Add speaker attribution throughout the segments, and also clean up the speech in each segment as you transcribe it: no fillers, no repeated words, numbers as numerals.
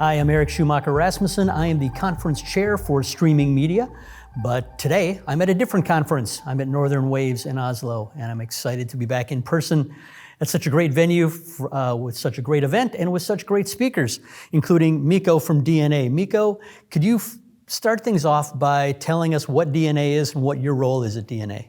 Speaker 1: Hi, I'm Eric Schumacher Rasmussen. I am the conference chair for streaming media, but today I'm at a different conference. I'm at Northern Waves in Oslo, and I'm excited to be back in person at such a great venue with such a great event and with such great speakers, including Mikko from DNA. Mikko, could you start things off by telling us what DNA is and what your role is at DNA?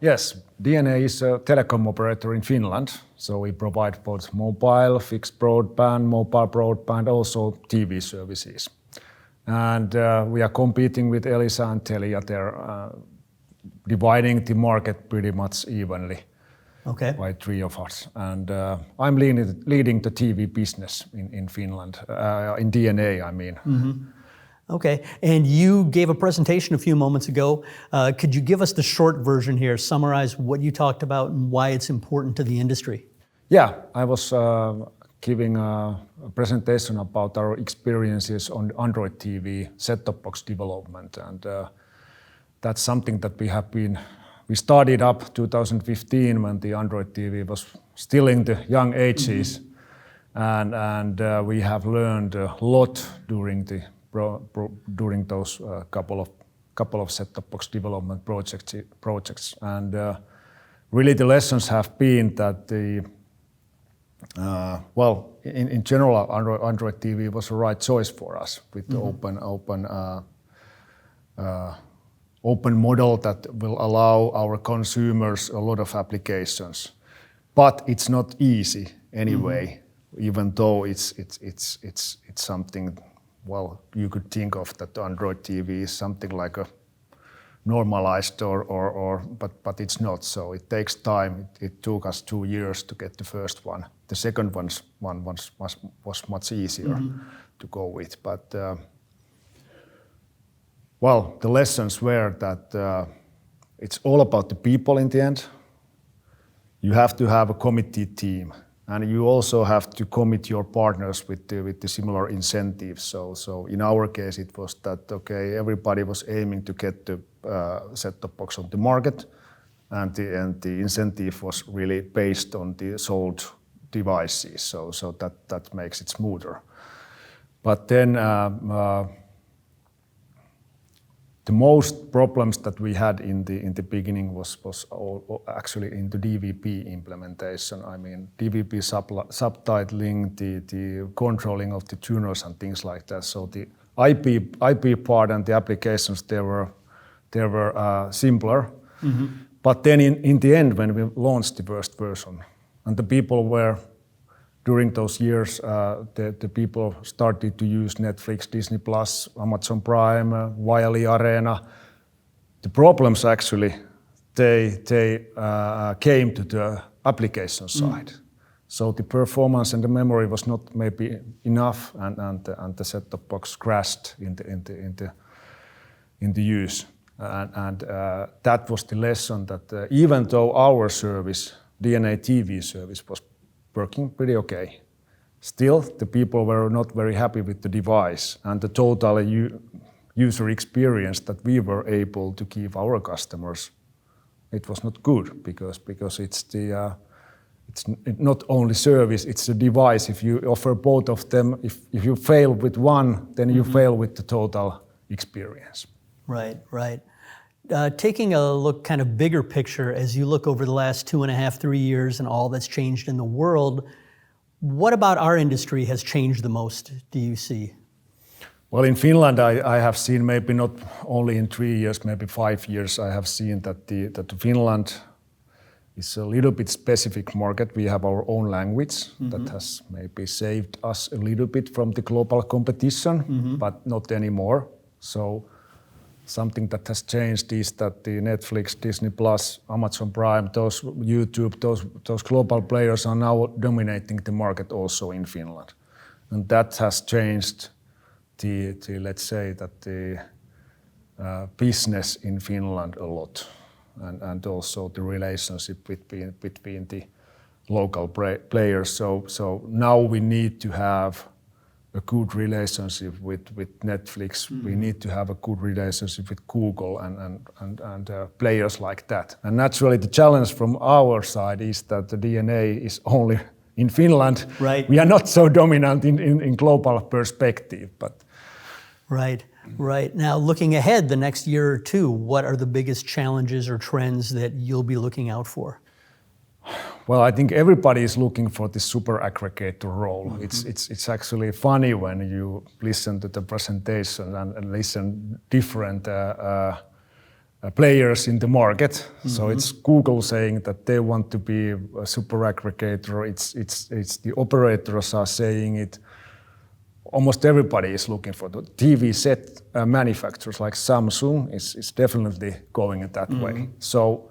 Speaker 2: Yes, DNA is a telecom operator in Finland, so we provide both mobile, fixed broadband, mobile broadband, also TV services. And we are competing with Elisa and Telia. They're dividing the market pretty much evenly by three of us. And I'm leading the TV business in Finland, in DNA, I mean.
Speaker 1: Mm-hmm. Okay, and you gave a presentation a few moments ago. Could you give us the short version here, summarize what you talked about and why it's important to the industry?
Speaker 2: Yeah, I was giving a presentation about our experiences on Android TV set-top box development, and that's something that we started up 2015 when the Android TV was still in the young ages, and we have learned a lot during those couple of set-top box development projects, and really the lessons have been that in general, Android TV was the right choice for us with the open model that will allow our consumers a lot of applications. But it's not easy anyway, even though it's something. Well, you could think of that Android TV is something like a normalized but it's not. So it takes time. It took us 2 years to get the first one. The second one was much easier to go with. But the lessons were that it's all about the people in the end. You have to have a committed team. And you also have to commit your partners with the similar incentives. So in our case, it was that everybody was aiming to get the set-top box on the market, and the incentive was really based on the sold devices. So that makes it smoother. But then the most problems that we had in the beginning was actually in the DVB implementation. I mean, DVB subtitling, the controlling of the tuners and things like that. So the IP part and the applications they were simpler. But then in the end, when we launched the first version, and the people were during those years, the people started to use Netflix, Disney+, Amazon Prime, Yle Arena. The problems actually, they came to the application side. So the performance and the memory was not maybe enough, and the set-top box crashed in the use. And that was the lesson that even though our service, DNA TV service, was working pretty okay, still the people were not very happy with the device and the total user experience that we were able to give our customers. It was not good because it's not only service, it's a device. If you offer both of them, if you fail with one, then you fail with the total experience.
Speaker 1: Right. Taking a look kind of bigger picture, as you look over the last 2.5, 3 years and all that's changed in the world, what about our industry has changed the most, do you see?
Speaker 2: Well, in Finland, I have seen maybe not only in 3 years, maybe 5 years, I have seen that Finland is a little bit specific market. We have our own language that has maybe saved us a little bit from the global competition, but not anymore. So something that has changed is that the Netflix, Disney+, Amazon Prime, those YouTube, those global players are now dominating the market also in Finland. And that has changed let's say that the business in Finland a lot, and also the relationship between the local players. So now we need to have a good relationship with Netflix. We need to have a good relationship with Google and players like that. And naturally, the challenge from our side is that the DNA is only in Finland.
Speaker 1: Right.
Speaker 2: We are not so dominant in global perspective, but
Speaker 1: Right, right. Now, looking ahead the next year or two, what are the biggest challenges or trends that you'll be looking out for?
Speaker 2: well, I think everybody is looking for this super aggregator role. It's actually funny when you listen to the presentation and listen different players in the market. So it's Google saying that they want to be a super aggregator. It's the operators are saying it. Almost everybody is looking for the TV set manufacturers like Samsung is definitely going in that way. So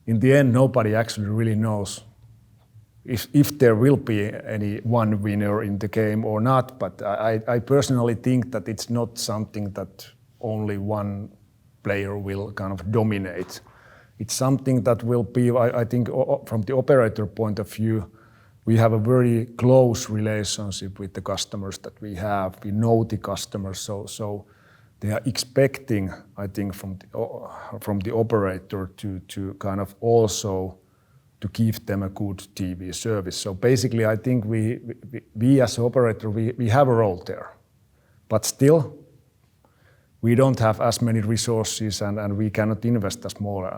Speaker 2: in the end, nobody actually really knows if there will be any one winner in the game or not. But I personally think that it's not something that only one player will kind of dominate. It's something that will be, I think, from the operator point of view, we have a very close relationship with the customers that we have. We know the customers, so they are expecting, I think, from the operator to kind of also to give them a good TV service. So basically, I think we as an operator, we have a role there, but still, we don't have as many resources and we cannot invest as more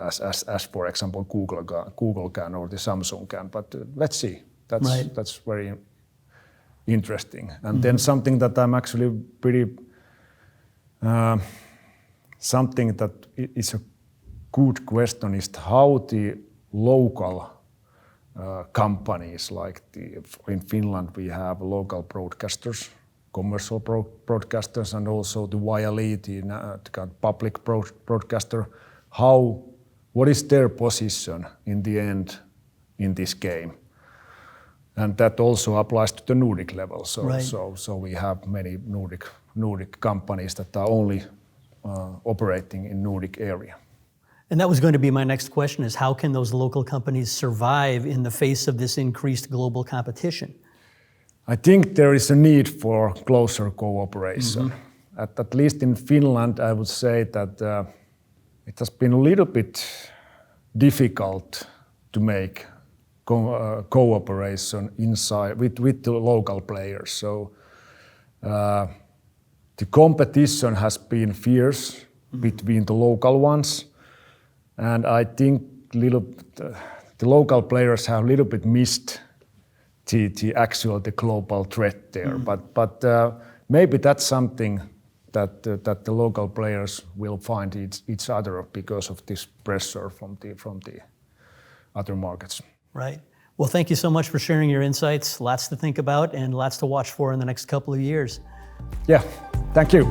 Speaker 2: as for example Google can or the Samsung can. But let's see. That's very interesting. And then something that I'm actually pretty something that is a good question is how the local companies like in Finland we have local broadcasters, commercial broadcasters, and also the YLE, the public broadcaster. What is their position in the end in this game? And that also applies to the Nordic level. So we have many Nordic companies that are only operating in Nordic area.
Speaker 1: And that was going to be my next question: is how can those local companies survive in the face of this increased global competition?
Speaker 2: I think there is a need for closer cooperation. At least in Finland, I would say that it has been a little bit difficult to make cooperation inside with the local players. So the competition has been fierce between the local ones, and I think the local players have a little bit missed the global threat there. But maybe that's something that the local players will find each other because of this pressure from the other markets.
Speaker 1: Right. Well, thank you so much for sharing your insights. Lots to think about and lots to watch for in the next couple of years.
Speaker 2: Yeah, thank you.